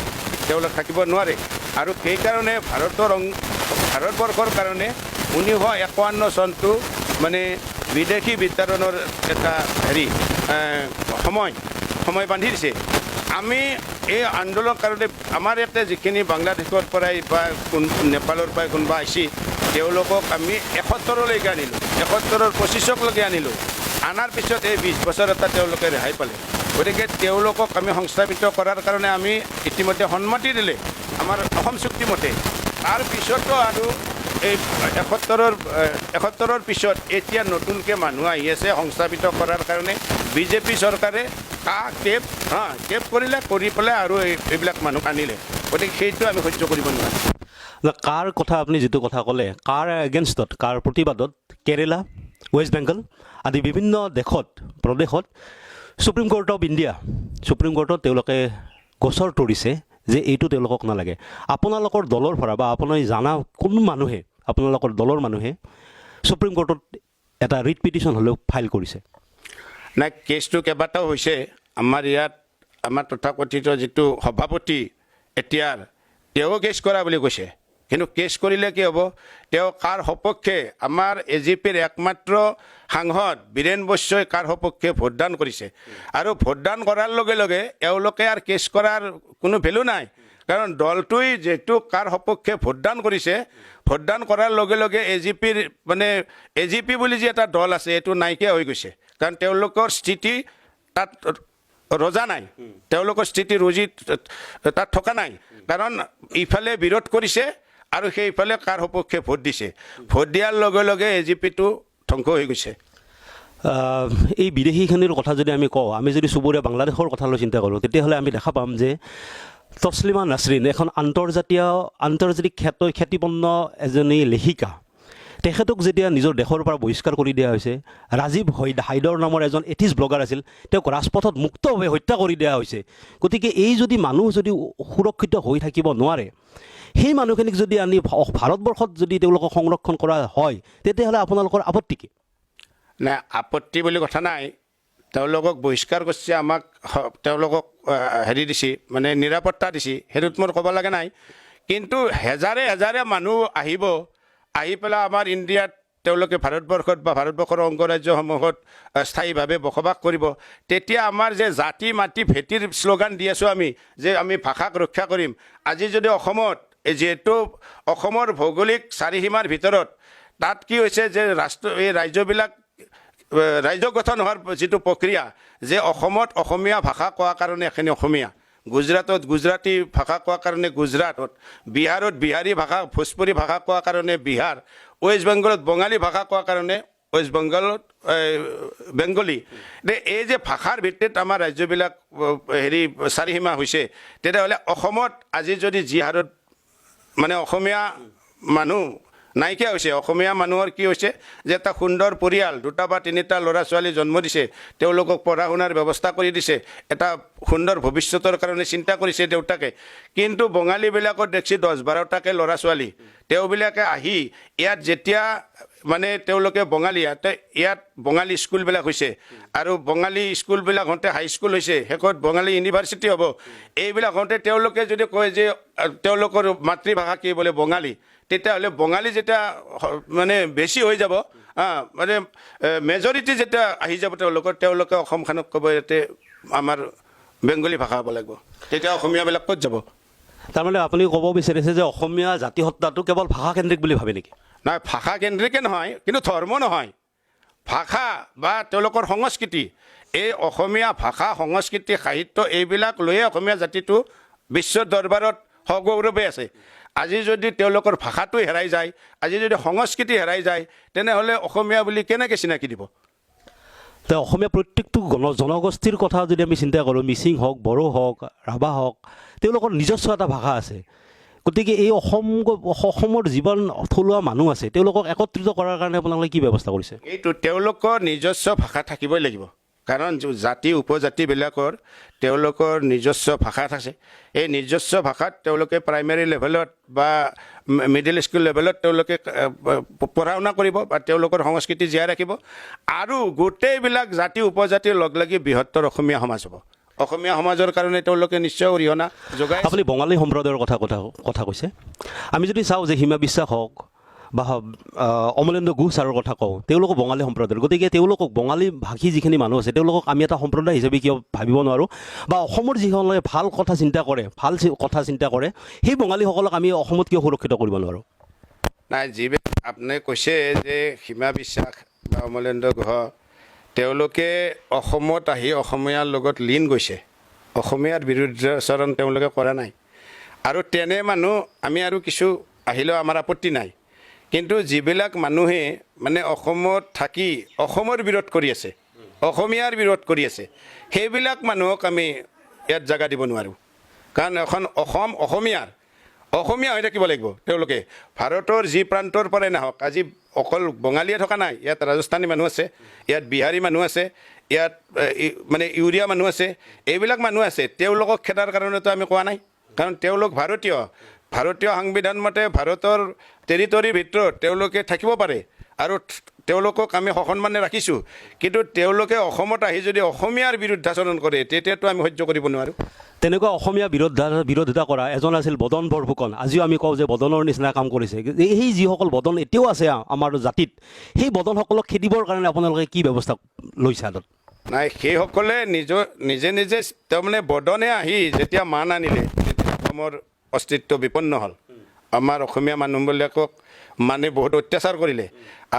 তেওঁলোক থাকিব নোৱাৰে আৰু সেইকাৰণে ভাৰতবৰ্ষৰ কাৰণে 1951 চনটো মানে বিদেশী বিতৰণৰ এটা সময় বান্ধি দিছে আমি এই আন্দোলনৰ কাৰণে আমাৰ ইয়াতে যিখিনি বাংলাদেশৰ পৰাই বা নেপালৰ পৰাই কোনোবা আহিছে তেওঁলোকক আমি 71লৈকে আনিলোঁ 71ৰ 25লৈকে আনিলোঁ আনাৰ পিছত এই 20 বছৰ এটা তেওঁলোকে ৰেহাই পালে গতিকে তেওঁলোকক আমি সংস্থাপিত কৰাৰ কাৰণে আমি ইতিমধ্যে সন্মতি দিলে আমাৰ অসম চুক্তিমতে তাৰ পিছতো আৰু এই 71ৰ পিছত এতিয়া নতুনকৈ মানুহ আহি আছে সংস্থাপিত কৰাৰ কাৰণে বিজেপি চৰকাৰে কেব কৰিলে কৰি পেলাই আৰু এইবিলাক মানুহ আনিলে গতিকে সেইটো আমি সহ্য কৰিব নোৱাৰোঁ কাৰ কথা আপুনি যিটো কথা ক'লে কাৰ এগেইনষ্টত কাৰ প্ৰতিবাদত কেৰেলা ৱেষ্ট বেংগল আদি বিভিন্ন প্ৰদেশত supreme court of India supreme কোৰ্টত তেওঁলোকে গোচৰ তৰিছে যে এইটো তেওঁলোকক নালাগে আপোনালোকৰ দলৰ পৰা বা আপুনি জানা কোনো মানুহে আপোনালোকৰ দলৰ মানুহে সুপ্ৰিম কোৰ্টত এটা ৰিট পিটিশ্যন হ'লেও ফাইল কৰিছে নাই কেছটো কেইবাটাও হৈছে আমাৰ ইয়াত আমাৰ তথাকথিত যিটো সভাপতি এতিয়াৰ তেওঁ কেছ কৰা বুলি কৈছে কিন্তু কেছ কৰিলে কি হ'ব তেওঁ কাৰ সপক্ষে আমাৰ এজিপিৰ একমাত্ৰ সাংসদ বীৰেন বৈশ্যই কাৰ সপক্ষে ভোটদান কৰিছে আৰু ভোটদান কৰাৰ লগে লগে এওঁলোকে আৰু কেছ কৰাৰ কোনো ভেলু নাই কাৰণ দলটোৱে যেটো কাৰ সপক্ষে ভোটদান কৰিছে ভোটদান কৰাৰ লগে লগে এজিপিৰ মানে এজিপি বুলি যে এটা দল আছে এইটো নাইকিয়া হৈ গৈছে কাৰণ তেওঁলোকৰ স্থিতি তাত ৰজা নাই তেওঁলোকৰ স্থিতি ৰজি তাত থকা নাই কাৰণ ইফালে বিৰোধ কৰিছে আৰু সেইফালে কাৰ সপক্ষে ভোট দিছে ভোট দিয়াৰ লগে লগে এজিপিটো ধ্বংস হৈ গৈছে এই বিদেশীখিনিৰ কথা যদি আমি কওঁ আমি যদি চুবুৰীয়া বাংলাদেশৰ কথালৈ চিন্তা কৰোঁ তেতিয়াহ'লে আমি দেখা পাম যে তছলিমা নাছৰিন এখন আন্তৰ্জাতিক খ্যাতিপন্ন এজনী লেখিকা তেখেতক যেতিয়া নিজৰ দেশৰ পৰা বহিষ্কাৰ কৰি দিয়া হৈছে, ৰাজীৱ হাইদৰ নামৰ এজন এথিষ্ট ব্লগাৰ আছিল, তেওঁক ৰাজপথত মুক্তভাৱে হত্যা কৰি দিয়া হৈছে। গতিকে এই যদি মানুহ যদি সুৰক্ষিত হৈ থাকিব নোৱাৰে, সেই মানুহখিনিক যদি আনি ভাৰতবৰ্ষত যদি তেওঁলোকক সংৰক্ষণ কৰা হয়, তেতিয়াহ'লে আপোনালোকৰ আপত্তি কি? নাই, আপত্তি বুলি কথা নাই। তেওঁলোকক বহিষ্কাৰ কৰিছে, আমাক তেওঁলোকক হেৰি দিছে, মানে নিৰাপত্তা দিছে, সেইটোত মোৰ ক'ব লগা নাই। কিন্তু হেজাৰে হেজাৰে মানুহ আহিব, আহি পেলাই আমাৰ ইণ্ডিয়াত তেওঁলোকে ভাৰতবৰ্ষত বা ভাৰতবৰ্ষৰ অংগৰাজ্যসমূহত স্থায়ীভাৱে বসবাস কৰিব। তেতিয়া আমাৰ যে জাতি মাতি ভেটিৰ শ্লোগান দি আছোঁ আমি, যে আমি ভাষাক ৰক্ষা কৰিম। আজি যদি অসমত যিহেতু অসমৰ ভৌগোলিক চাৰিসীমাৰ ভিতৰত তাত কি হৈছে যে এই ৰাজ্যবিলাক ৰাজ্য গঠন হোৱাৰ যিটো প্ৰক্ৰিয়া, যে অসমত অসমীয়া ভাষা কোৱাৰ কাৰণে এখিনি অসমীয়া, গুজৰাটত গুজৰাটী ভাষা কোৱাৰ কাৰণে গুজৰাটত, বিহাৰত বিহাৰী ভাষা ভোজপুৰী ভাষা কোৱাৰ কাৰণে বিহাৰ, ৱেষ্ট বেংগলত বঙালী ভাষা কোৱাৰ কাৰণে ৱেষ্ট বেংগলত বেংগলী। এই যে ভাষাৰ ভিত্তিত আমাৰ ৰাজ্যবিলাক হেৰি চাৰিসীমা হৈছে, তেতিয়াহ'লে অসমত আজি যদি যি হাৰত মানে অসমীয়া মানুহ নাইকিয়া হৈছে, অসমীয়া মানুহৰ কি হৈছে যে এটা সুন্দৰ পৰিয়াল, 2টা বা 3টা ল'ৰা ছোৱালী জন্ম দিছে, তেওঁলোকক পঢ়া শুনাৰ ব্যৱস্থা কৰি দিছে, এটা সুন্দৰ ভৱিষ্যতৰ কাৰণে চিন্তা কৰিছে দেউতাকে। কিন্তু বঙালীবিলাকৰ দেখছি 10-12টাকৈ ল'ৰা ছোৱালী, তেওঁবিলাকে আহি ইয়াত যেতিয়া মানে তেওঁলোকে বঙালী, ইয়াত বঙালী স্কুলবিলাক হৈছে, আৰু বঙালী স্কুলবিলাক হওঁতে হাইস্কুল হৈছে, শেষত বঙালী ইউনিভাৰ্চিটি হ'ব। এইবিলাক হওঁতে তেওঁলোকে যদি কয় যে তেওঁলোকৰ মাতৃভাষা কি বোলে বঙালী, তেতিয়াহ'লে বঙালী যেতিয়া মানে বেছি হৈ যাব, মানে মেজৰিটি যেতিয়া আহি যাব তেওঁলোকে অসমখনক ক'ব ইয়াতে আমাৰ বেংগলী ভাষা হ'ব লাগিব, তেতিয়া অসমীয়াবিলাক ক'ত যাব? তাৰমানে আপুনি ক'ব বিচাৰিছে যে অসমীয়া জাতিসত্তাটো কেৱল ভাষাকেন্দ্ৰিক বুলি ভাবে নেকি? নাই, ভাষা কেন্দ্ৰিকে নহয়, কিন্তু ধৰ্ম নহয়, ভাষা বা তেওঁলোকৰ সংস্কৃতি, এই অসমীয়া ভাষা সংস্কৃতি সাহিত্য এইবিলাক লৈয়ে অসমীয়া জাতিটো বিশ্বৰ দৰবাৰত সগৌৰৱে আছে। আজি যদি তেওঁলোকৰ ভাষাটো হেৰাই যায়, আজি যদি সংস্কৃতি হেৰাই যায়, তেনেহ'লে অসমীয়া বুলি কেনেকৈ চিনাকি দিব? তেওঁ অসমীয়া প্ৰত্যেকটো জনগোষ্ঠীৰ কথা যদি আমি চিন্তা কৰোঁ, মিচিং হওক, বড়ো হওক, ৰাভা হওক, তেওঁলোকৰ নিজস্ব এটা ভাষা আছে। গতিকে এই অসমৰ যিমান থলুৱা মানুহ আছে, তেওঁলোকক একত্ৰিত কৰাৰ কাৰণে আপোনালোকে কি ব্যৱস্থা কৰিছে? এইটো তেওঁলোকৰ নিজস্ব ভাষা থাকিবই লাগিব, কাৰণ জাতি উপজাতিবিলাকৰ তেওঁলোকৰ নিজস্ব ভাষা আছে। এই নিজস্ব ভাষাত তেওঁলোকে প্ৰাইমেৰী লেভেলত বা মিডিল স্কুল লেভেলত তেওঁলোকে পঢ়া শুনা কৰিব বা তেওঁলোকৰ সংস্কৃতি জীয়াই ৰাখিব, আৰু গোটেইবিলাক জাতি উপজাতিৰ লগ লাগি বৃহত্তৰ অসমীয়া সমাজ হ'ব। অসমীয়া সমাজৰ কাৰণে তেওঁলোকে নিশ্চয় অৰিহণা যোগায়। আপুনি বঙালী সম্প্ৰদায়ৰ কথা কৈছে। আমি যদি চাওঁ যে হিমা বিশ্বাস হওক বা অমলেন্দু গুহ ছাৰৰ কথা কওঁ, তেওঁলোকক বঙালী সম্প্ৰদায়ৰ, গতিকে তেওঁলোকক বঙালী ভাষী যিখিনি মানুহ আছে, তেওঁলোকক আমি এটা সম্প্ৰদায় হিচাপে কিয় ভাবিব নোৱাৰোঁ? বা অসমৰ যিসকলে ভাল কথা চিন্তা কৰে, সেই বঙালীসকলক আমি অসমত কিয় সুৰক্ষিত কৰিব নোৱাৰোঁ? নাই, যিবিলাক আপুনি কৈছে যে হিমা বিশ্বাস বা অমলেন্দু গুহ, তেওঁলোকে অসমত আহি অসমীয়াৰ লগত লীন গৈছে, অসমীয়াৰ বিৰুদ্ধাচৰণ তেওঁলোকে কৰা নাই। আৰু তেনে মানুহ আমি আৰু কিছু আহিলেও আমাৰ আপত্তি নাই। কিন্তু যিবিলাক মানুহে মানে অসমত থাকি অসমৰ বিৰোধ কৰি আছে, অসমীয়াৰ বিৰোধ কৰি আছে, সেইবিলাক মানুহক আমি ইয়াত জাগা দিব নোৱাৰোঁ। কাৰণ এখন অসম অসমীয়া হৈ থাকিব লাগিব। তেওঁলোকে ভাৰতৰ যি প্ৰান্তৰ পৰাই নাহক, আজি অকল বঙালীয়ে থকা নাই, ইয়াত ৰাজস্থানী মানুহ আছে, ইয়াত বিহাৰী মানুহ আছে, ইয়াত মানে ইউৰিয়া মানুহ আছে, এইবিলাক মানুহ আছে। তেওঁলোকক খেদাৰ কাৰণেতো আমি কোৱা নাই, কাৰণ তেওঁলোক ভাৰতীয় সংবিধান মতে ভাৰতৰ টেৰিটৰীৰ ভিতৰত তেওঁলোকে থাকিব পাৰে, আৰু তেওঁলোকক আমি সসন্মানে ৰাখিছোঁ। কিন্তু তেওঁলোকে অসমত আহি যদি অসমীয়াৰ বিৰুদ্ধাচৰণ কৰে, তেতিয়াতো আমি সহ্য কৰিব নোৱাৰোঁ। তেনেকুৱা অসমীয়া বিৰোধিতা কৰা এজন আছিল বদন বৰফুকন। আজিও আমি কওঁ যে বদনৰ নিচিনা কাম কৰিছে। সেই যিসকল বদন এতিয়াও আছে আমাৰ জাতিত, সেই বদনসকলক খেদিবৰ কাৰণে আপোনালোকে কি ব্যৱস্থা লৈছে হাতত? নাই, সেইসকলে নিজে তাৰমানে বদনে আহি যেতিয়া মান আনিলে, তেতিয়া অসমৰ অস্তিত্ব বিপন্ন হ'ল। আমাৰ অসমীয়া মানুহবিলাকক মানে বহুত অত্যাচাৰ কৰিলে,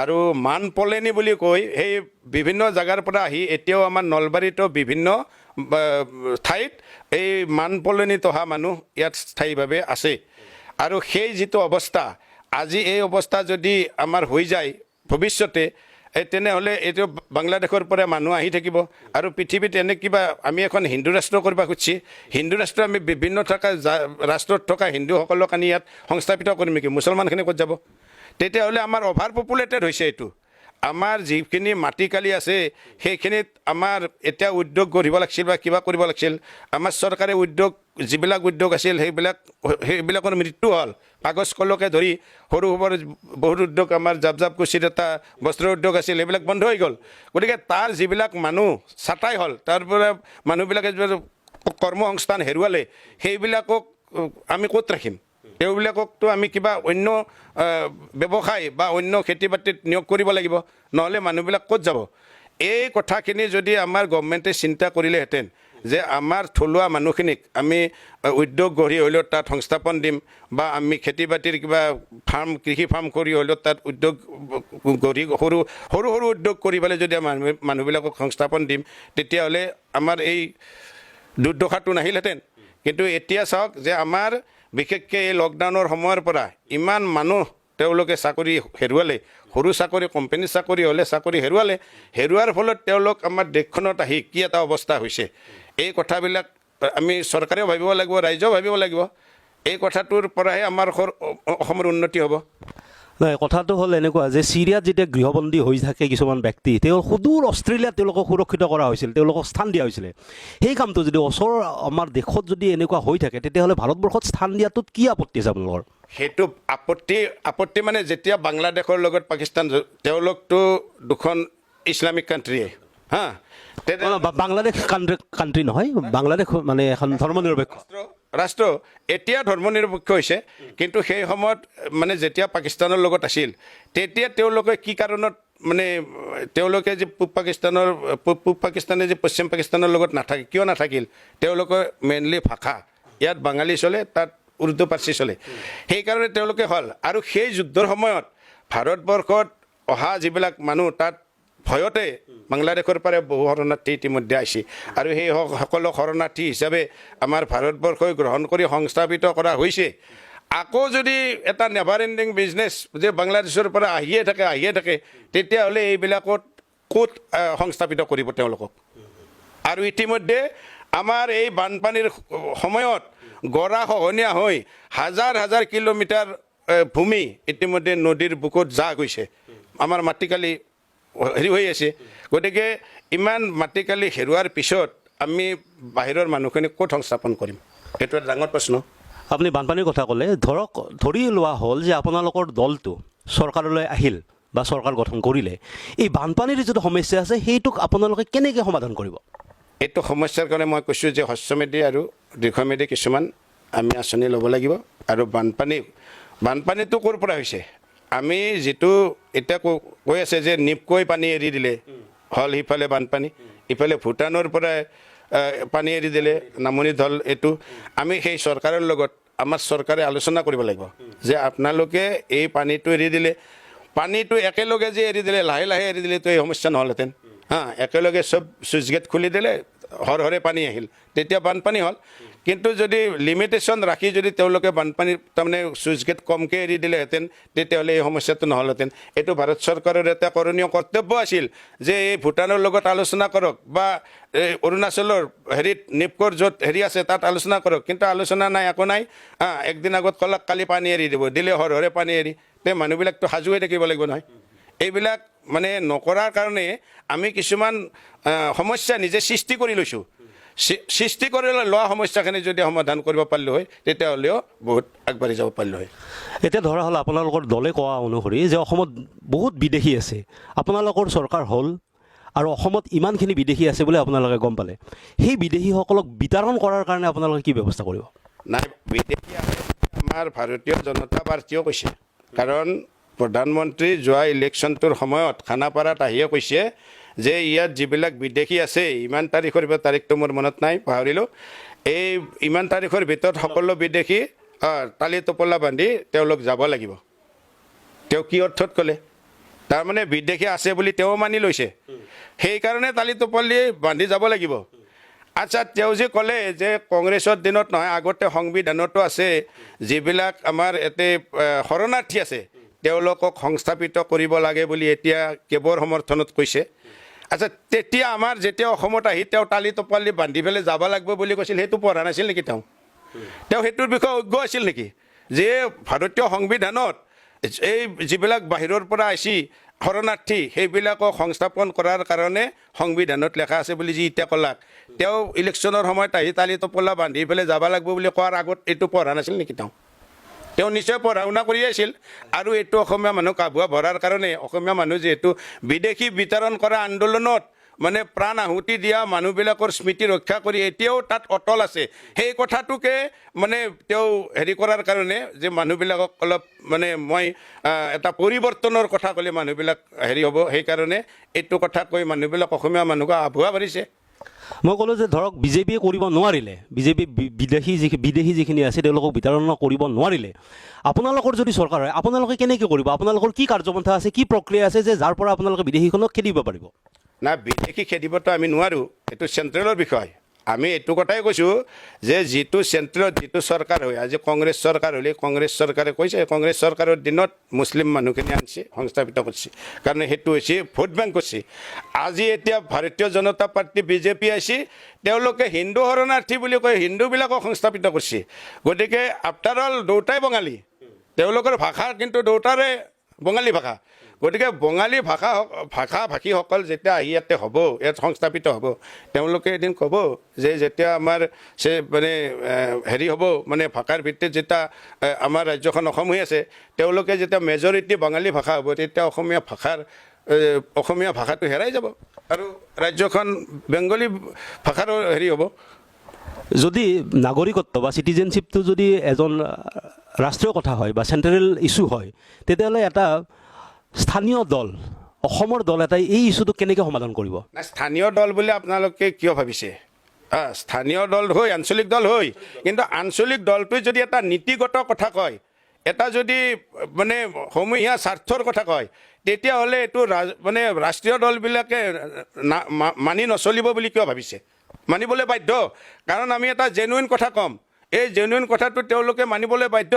আৰু মান পলেনি বুলি কৈ সেই বিভিন্ন জেগাৰ পৰা আহি এতিয়াও আমাৰ নলবাৰীতো বিভিন্ন ঠাইত এই মান পলনিত অহা মানুহ ইয়াত স্থায়ীভাৱে আছে। আৰু সেই যিটো অৱস্থা, আজি এই অৱস্থা যদি আমাৰ হৈ যায় ভৱিষ্যতে, তেনেহ'লে এইটো বাংলাদেশৰ পৰা মানুহ আহি থাকিব, আৰু পৃথিৱীত এনে কিবা আমি এখন হিন্দু ৰাষ্ট্ৰ কৰিব খুজিছে, হিন্দু ৰাষ্ট্ৰ আমি বিভিন্ন থকা ৰাষ্ট্ৰত থকা হিন্দুসকলক আনি ইয়াত সংস্থাপিত কৰিম নেকি? মুছলমানখিনি ক'ত যাব? তেতিয়াহ'লে আমাৰ অভাৰ পপুলেটেড হৈছে এইটো আমাৰ যিখিনি মাটিকালি আছে সেইখিনিত আমাৰ এতিয়া উদ্যোগ গঢ়িব লাগিছিল বা কিবা কৰিব লাগিছিল আমাৰ চৰকাৰে উদ্যোগ যিবিলাক উদ্যোগ আছিল সেইবিলাকৰ মৃত্যু হ'ল কাগজ কলকে ধৰি সৰু সৰু বহুত উদ্যোগ আমাৰ জাপ কুচিত এটা বস্ত্ৰ উদ্যোগ আছিল সেইবিলাক বন্ধ হৈ গ'ল গতিকে তাৰ যিবিলাক মানুহ ছাঁটাই হ'ল তাৰ পৰা মানুহবিলাকে কৰ্মসংস্থান হেৰুৱালে সেইবিলাকক আমি ক'ত ৰাখিম তেওঁবিলাককতো আমি কিবা অন্য ব্যৱসায় বা অন্য খেতি বাতিত নিয়োগ কৰিব লাগিব নহ'লে মানুহবিলাক ক'ত যাব এই কথাখিনি যদি আমাৰ গভৰ্ণমেণ্টে চিন্তা কৰিলেহেঁতেন যে আমাৰ থলুৱা মানুহখিনিক আমি উদ্যোগ গঢ়ি হ'লেও তাত সংস্থাপন দিম বা আমি খেতি বাতিৰ কিবা ফাৰ্ম কৃষি ফাৰ্ম কৰি হ'লেও তাত উদ্যোগ গঢ়ি সৰু সৰু উদ্যোগ কৰি পেলাই যদি মানুহবিলাকক সংস্থাপন দিম তেতিয়াহ'লে আমাৰ এই দুৰ্দশাটো নাহিলহেঁতেন কিন্তু এতিয়া চাওক যে আমাৰ বিশেষকৈ এই লকডাউনৰ সময়ৰ পৰা ইমান মানুহ তেওঁলোকে চাকৰি হেৰুৱালে সৰু চাকৰি কোম্পানীৰ চাকৰি হ'লে চাকৰি হেৰুৱাৰ ফলত তেওঁলোক আমাৰ দেশখনত আহি কি এটা অৱস্থা হৈছে এই কথাবিলাক আমি চৰকাৰেও ভাবিব লাগিব ৰাইজেও ভাবিব লাগিব এই কথাটোৰ পৰাহে আমাৰ অসমৰ উন্নতি হ'ব নাই কথাটো হ'ল এনেকুৱা যে চিৰিয়াত যেতিয়া গৃহবন্দী হৈ থাকে কিছুমান ব্যক্তি তেওঁ সুদূৰ অষ্ট্ৰেলিয়াত তেওঁলোকক সুৰক্ষিত কৰা হৈছিল তেওঁলোকক স্থান দিয়া হৈছিলে সেই কামটো যদি ওচৰৰ আমাৰ দেশত যদি এনেকুৱা হৈ থাকে তেতিয়াহ'লে ভাৰতবৰ্ষত স্থান দিয়াটোত কি আপত্তি আছে আপোনালোকৰ সেইটো আপত্তি মানে যেতিয়া বাংলাদেশৰ লগত পাকিস্তান তেওঁলোকতো দুখন ইছলামিক কাণ্ট্ৰিয়ে হা বাংলাদেশ কাণ্ট্ৰি নহয় বাংলাদেশ মানে এখন ধৰ্মনিৰপেক্ষ ৰাষ্ট্ৰ এতিয়া ধৰ্মনিৰপেক্ষ হৈছে কিন্তু সেই সময়ত মানে যেতিয়া পাকিস্তানৰ লগত আছিল তেতিয়া তেওঁলোকে কি কাৰণত মানে তেওঁলোকে যে পূব পাকিস্তানে যে পশ্চিম পাকিস্তানৰ লগত নাথাকে কিয় নাথাকিল তেওঁলোকৰ মেইনলি ভাষা ইয়াত বাঙালী চলে তাত উৰ্দু পাৰ্চী চলে সেইকাৰণে তেওঁলোকে হ'ল আৰু সেই যুদ্ধৰ সময়ত ভাৰতবৰ্ষত অহা যিবিলাক মানুহ তাত ভয়তে বাংলাদেশৰ পৰা বহু শৰণাৰ্থী ইতিমধ্যে আহিছে আৰু সেই সকলো শৰণাৰ্থী হিচাপে আমাৰ ভাৰতবৰ্ষই গ্ৰহণ কৰি সংস্থাপিত কৰা হৈছে আকৌ যদি এটা নেভাৰ এণ্ডিং বিজনেছ যে বাংলাদেশৰ পৰা আহিয়ে থাকে তেতিয়াহ'লে এইবিলাকত ক'ত সংস্থাপিত কৰিব তেওঁলোকক আৰু ইতিমধ্যে আমাৰ এই বানপানীৰ সময়ত গৰাখহনীয়া হৈ হাজাৰ কিলোমিটাৰ ভূমি ইতিমধ্যে নদীৰ বুকুত যা গৈছে আমাৰ মাটিকালি হেৰি হৈ আছে গতিকে ইমান মাটিকালি হেৰুৱাৰ পিছত আমি বাহিৰৰ মানুহখিনিক ক'ত সংস্থাপন কৰিম এইটো এটা ডাঙৰ প্ৰশ্ন আপুনি বানপানীৰ কথা ক'লে ধৰি লোৱা হ'ল যে আপোনালোকৰ দলটো চৰকাৰলৈ আহিল বা চৰকাৰ গঠন কৰিলে এই বানপানীৰ যিটো সমস্যা আছে সেইটোক আপোনালোকে কেনেকৈ সমাধান কৰিব এইটো সমস্যাৰ কাৰণে মই কৈছোঁ যে হ্ৰস্বম্যাদী আৰু দীৰ্ঘম্যাদী কিছুমান আমি আঁচনি ল'ব লাগিব আৰু বানপানীটো ক'ৰ পৰা হৈছে আমি যিটো এতিয়া কৈ আছে যে নিপকৈ পানী এৰি দিলে হ'ল সিফালে বানপানী ইফালে ভূটানৰ পৰা পানী এৰি দিলে নামনি দল এইটো আমি সেই চৰকাৰৰ লগত আমাৰ চৰকাৰে আলোচনা কৰিব লাগিব যে আপোনালোকে এই পানীটো এৰি দিলে পানীটো একেলগে যে এৰি দিলে লাহে এৰি দিলেতো এই সমস্যা নহ'লহেঁতেন একেলগে চব চুইচ গেট খুলি দিলে হৰে পানী আহিল তেতিয়া বানপানী হ'ল কিন্তু যদি লিমিটেশ্যন ৰাখি যদি তেওঁলোকে বানপানীৰ তাৰমানে চুইচ গেট কমকৈ এৰি দিলেহেঁতেন তেতিয়াহ'লে এই সমস্যাটো নহ'লহেঁতেন এইটো ভাৰত চৰকাৰৰ এটা কৰণীয় কৰ্তব্য আছিল যে এই ভূটানৰ লগত আলোচনা কৰক বা এই অৰুণাচলৰ হেৰিত নিপকৰ য'ত হেৰি আছে তাত আলোচনা কৰক কিন্তু আলোচনা নাই একো নাই একদিন আগত ক'লাক কালি পানী এৰি দিব দিলে হৰে পানী এৰি তে মানুহবিলাকতো সাজু হৈ থাকিব লাগিব নহয় এইবিলাক মানে নকৰাৰ কাৰণে আমি কিছুমান সমস্যা নিজে সৃষ্টি কৰি লৈছোঁ সৃষ্টি কৰি লোৱা সমস্যাখিনি যদি সমাধান কৰিব পাৰিলোঁ হয় তেতিয়াহ'লেও বহুত আগবাঢ়ি যাব পাৰিলোঁ হয় এতিয়া ধৰা হ'ল আপোনালোকৰ দলে কোৱা অনুসৰি যে অসমত বহুত বিদেশী আছে আপোনালোকৰ চৰকাৰ হ'ল আৰু অসমত ইমানখিনি বিদেশী আছে বুলি আপোনালোকে গম পালে সেই বিদেশীসকলক বিতৰণ কৰাৰ কাৰণে আপোনালোকে কি ব্যৱস্থা কৰিব নাই বিদেশী আমাৰ ভাৰতীয় জনতা পাৰ্টীয়েও কৈছে কাৰণ প্ৰধানমন্ত্ৰী যোৱা ইলেকশ্যনটোৰ সময়ত খানাপাৰাত আহিয়ে কৈছে যে ইয়াত যিবিলাক বিদেশী আছে ইমান তাৰিখৰ ভিতৰত তাৰিখটো মোৰ মনত নাই পাহৰিলোঁ এই ইমান তাৰিখৰ ভিতৰত সকলো বিদেশী তালি টোপোলা বান্ধি তেওঁলোক যাব লাগিব তেওঁ কি অৰ্থত ক'লে তাৰমানে বিদেশী আছে বুলি তেওঁ মানি লৈছে সেইকাৰণে তালি টোপলি বান্ধি যাব লাগিব আচ্ছা তেওঁ যে ক'লে যে কংগ্ৰেছৰ দিনত নহয় আগতে সংবিধানতো আছে যিবিলাক আমাৰ ইয়াতে শৰণাৰ্থী আছে তেওঁলোকক সংস্থাপিত কৰিব লাগে বুলি এতিয়া কেৱৰ সমৰ্থনত কৈছে আচ্ছা তেতিয়া আমাৰ যেতিয়া অসমত আহি তেওঁ তালি টোপালি বান্ধি পেলাই যাব লাগিব বুলি কৈছিল সেইটো পঢ়া নাছিল নেকি তেওঁ সেইটোৰ বিষয়ে অজ্ঞ আছিল নেকি যে ভাৰতীয় সংবিধানত এই যিবিলাক বাহিৰৰ পৰা আহিছি শৰণাৰ্থী সেইবিলাকক সংস্থাপন কৰাৰ কাৰণে সংবিধানত লেখা আছে বুলি যি এতিয়া ক'লাক তেওঁ ইলেকশ্যনৰ সময়ত আহি তালি টোপোলা বান্ধি পেলাই যাব লাগিব বুলি কোৱাৰ আগত এইটো পঢ়া নাছিল নেকি তেওঁ নিশ্চয় পঢ়া শুনা কৰি আছিল আৰু এইটো অসমীয়া মানুহক আভুৱা ভৰাৰ কাৰণে অসমীয়া মানুহ যিহেতু বিদেশী বিতৰণ কৰা আন্দোলনত মানে প্ৰাণ আহুতি দিয়া মানুহবিলাকৰ স্মৃতি ৰক্ষা কৰি এতিয়াও তাত অটল আছে সেই কথাটোকে মানে তেওঁ হেৰি কৰাৰ কাৰণে যে মানুহবিলাকক অলপ মানে মই এটা পৰিৱৰ্তনৰ কথা ক'লে মানুহবিলাক হেৰি হ'ব সেইকাৰণে এইটো কথা কৈ মানুহবিলাক অসমীয়া মানুহক আভুৱা ভৰিছে মই ক'লোঁ যে ধৰক বিজেপিয়ে কৰিব নোৱাৰিলে বিজেপি বিদেশী যিখিনি আছে তেওঁলোকক বিতৰণ কৰিব নোৱাৰিলে আপোনালোকৰ যদি চৰকাৰ হয় আপোনালোকে কেনেকৈ কৰিব আপোনালোকৰ কি কাৰ্যপন্থা আছে কি প্ৰক্ৰিয়া আছে যে যাৰ পৰা আপোনালোকে বিদেশীখনক খেদিব পাৰিব না বিদেশী খেদিবতো আমি নোৱাৰোঁ এইটো চেণ্ট্ৰেলৰ বিষয় আমি এইটো কথাই কৈছোঁ যে যিটো চেণ্ট্ৰেলত যিটো চৰকাৰ হয় আজি কংগ্ৰেছ চৰকাৰ হ'লে কংগ্ৰেছ চৰকাৰে কৈছে কংগ্ৰেছ চৰকাৰৰ দিনত মুছলিম মানুহখিনি আনিছে সংস্থাপিত কৰিছে কাৰণ সেইটো হৈছে ভোট বেংক কৰিছে আজি এতিয়া ভাৰতীয় জনতা পাৰ্টি বিজেপি আহিছে তেওঁলোকে হিন্দু শৰণাৰ্থী বুলি কয় হিন্দুবিলাকক সংস্থাপিত কৰিছে গতিকে আফটাৰ অল দুটাই বঙালী তেওঁলোকৰ ভাষা কিন্তু দুটাৰে বঙালী ভাষা গতিকে বঙালী ভাষীসকল যেতিয়া আহি ইয়াতে হ'ব ইয়াত সংস্থাপিত হ'ব তেওঁলোকে এদিন ক'ব যে যেতিয়া আমাৰ মানে হেৰি হ'ব মানে ভাষাৰ ভিত্তিত যেতিয়া আমাৰ ৰাজ্যখন অসম হৈ আছে তেওঁলোকে যেতিয়া মেজৰিটি বঙালী ভাষা হ'ব তেতিয়া অসমীয়া ভাষাটো হেৰাই যাব আৰু ৰাজ্যখন বেংগলী ভাষাৰো হেৰি হ'ব যদি নাগৰিকত্ব বা চিটিজেনশ্বিপটো যদি এজন ৰাষ্ট্ৰীয় কথা হয় বা চেণ্ট্ৰেল ইছ্যু হয় তেতিয়াহ'লে এটা স্থানীয় দল অসমৰ দল এটাই এই ইছ্যুটো কেনেকৈ সমাধান কৰিব স্থানীয় দল বুলি আপোনালোকে কিয় ভাবিছে স্থানীয় দল হৈ আঞ্চলিক দল হৈ কিন্তু আঞ্চলিক দলটোৱে যদি এটা নীতিগত কথা কয় এটা যদি মানে সমূহীয়া স্বাৰ্থৰ কথা কয় তেতিয়াহ'লে এইটো মানে ৰাষ্ট্ৰীয় দলবিলাকে মানি নচলিব বুলি কিয় ভাবিছে মানিবলৈ বাধ্য কাৰণ আমি এটা জেনুইন কথা ক'ম এই জেনুইন কথাটো তেওঁলোকে মানিবলৈ বাধ্য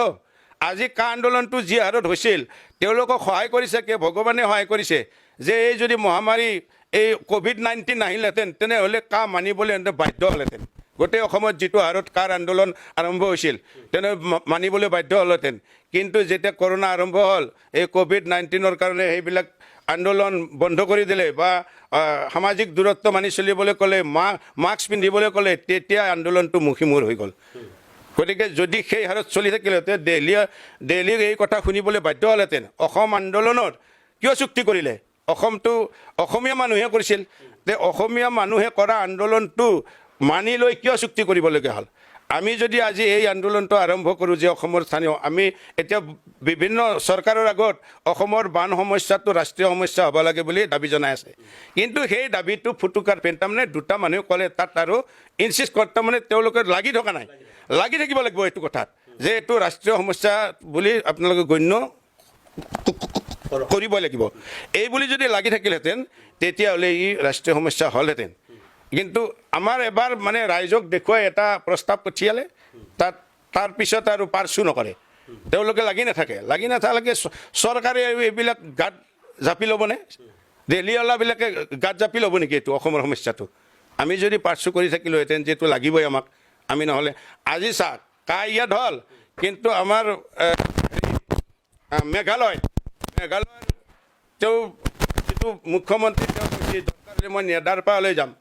আজি কা আন্দোলনটো যি হাৰত হৈছিল তেওঁলোকক সহায় কৰিছে কে ভগৱানে সহায় কৰিছে যে এই যদি মহামাৰী এই COVID-19 নাহিলহেঁতেন তেনেহ'লে কা মানিবলৈ বাধ্য হ'লহেঁতেন গোটেই অসমত যিটো হাৰত কাৰ আন্দোলন আৰম্ভ হৈছিল তেনে মানিবলৈ বাধ্য হ'লহেঁতেন কিন্তু যেতিয়া কৰোণা আৰম্ভ হ'ল এই COVID-19ৰ কাৰণে সেইবিলাক আন্দোলন বন্ধ কৰি দিলে বা সামাজিক দূৰত্ব মানি চলিবলৈ ক'লে মাস্ক পিন্ধিবলৈ ক'লে তেতিয়া আন্দোলনটো মুখিমূৰ হৈ গ'ল গতিকে যদি সেই হাৰত চলি থাকিলেহেঁতেন দিল্লীৰ এই কথা শুনিবলৈ বাধ্য হ'লহেঁতেন অসম আন্দোলনত কিয় চুক্তি কৰিলে অসমটো অসমীয়া মানুহে কৰিছিল তে অসমীয়া মানুহে কৰা আন্দোলনটো মানি লৈ কিয় চুক্তি কৰিবলগীয়া হ'ল আমি যদি আজি এই আন্দোলনটো আৰম্ভ কৰোঁ যে অসমৰ স্থানীয় আমি এতিয়া বিভিন্ন চৰকাৰৰ আগত অসমৰ বান সমস্যাটো ৰাষ্ট্ৰীয় সমস্যা হ'ব লাগে বুলি দাবী জনাই আছে কিন্তু সেই দাবীটো ফুটুকাৰ পেন তাৰমানে দুটা মানুহে ক'লে তাত আৰু ইনচিষ্ট কৰে তাৰমানে তেওঁলোকে লাগি থকা নাই লাগি থাকিব লাগিব এইটো কথাত যে এইটো ৰাষ্ট্ৰীয় সমস্যা বুলি আপোনালোকে গণ্য কৰিব লাগিব এই বুলি যদি লাগি থাকিলহেঁতেন তেতিয়াহ'লে ই ৰাষ্ট্ৰীয় সমস্যা হ'লহেঁতেন কিন্তু আমাৰ এবাৰ মানে ৰাইজক দেখুৱাই এটা প্ৰস্তাৱ পঠিয়ালে তাৰপিছত আৰু পাৰ্চু নকৰে তেওঁলোকে লাগি নাথাকে চৰকাৰে এইবিলাক গাত জাপি ল'বনে দিল্লীৱালাবিলাকে গাত জাপি ল'ব নেকি এইটো অসমৰ সমস্যাটো আমি যদি পাৰ্চু কৰি থাকিলোহেঁতেন যিহেতু লাগিবই আমাক আমি নহ'লে আজি চাওক ইয়াত হ'ল কিন্তু আমাৰ মেঘালয়ৰ তেওঁ যিটো মুখ্যমন্ত্ৰী তেওঁ কৈছে দৰকাৰ হ'লে মই নেডাৰপালৈ যাম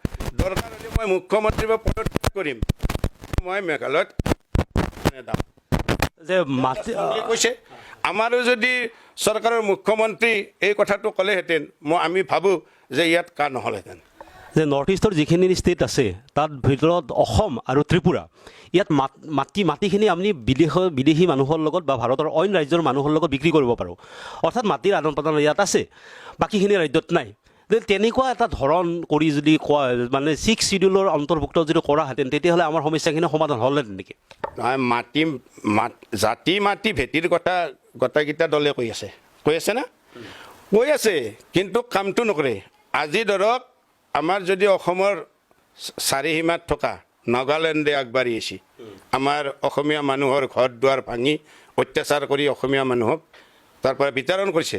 দৰকাৰ হ'লে মই মুখ্যমন্ত্ৰীৰ পৰা পদত্যাগ কৰিম মই মেঘালয়ত নেদাম যে মাটি কৈছে আমাৰো যদি চৰকাৰৰ মুখ্যমন্ত্ৰী এই কথাটো ক'লেহেঁতেন আমি ভাবোঁ যে ইয়াত কা নহ'লহেঁতেন যে নৰ্থ ইষ্টৰ যিখিনি ষ্টেট আছে তাত ভিতৰত অসম আৰু ত্ৰিপুৰা ইয়াত মাটিখিনি আমি বিদেশী মানুহৰ লগত বা ভাৰতৰ অইন ৰাজ্যৰ মানুহৰ লগত বিক্ৰী কৰিব পাৰোঁ অৰ্থাৎ মাটিৰ আদান প্ৰদান ইয়াত আছে বাকীখিনি ৰাজ্যত নাই যে তেনেকুৱা এটা ধৰণ কৰি যদি কোৱা মানে 6 শিডিউলৰ অন্তৰ্ভুক্ত যদি কৰাহেঁতেন তেতিয়াহ'লে আমাৰ সমস্যাখিনি সমাধান হ'লহেঁতেন নেকি জাতি মাটি ভেটিৰ কথা গোটেইকেইটা দলে কৈ আছে না কৈ আছে কিন্তু কামটো নকৰে আজি ধৰক আমাৰ যদি অসমৰ চাৰিসীমাত থকা নাগালেণ্ডে আগবাঢ়ি আহিছে আমাৰ অসমীয়া মানুহৰ ঘৰ দুৱাৰ ভাঙি অত্যাচাৰ কৰি অসমীয়া মানুহক তাৰ পৰা বিতৰণ কৰিছে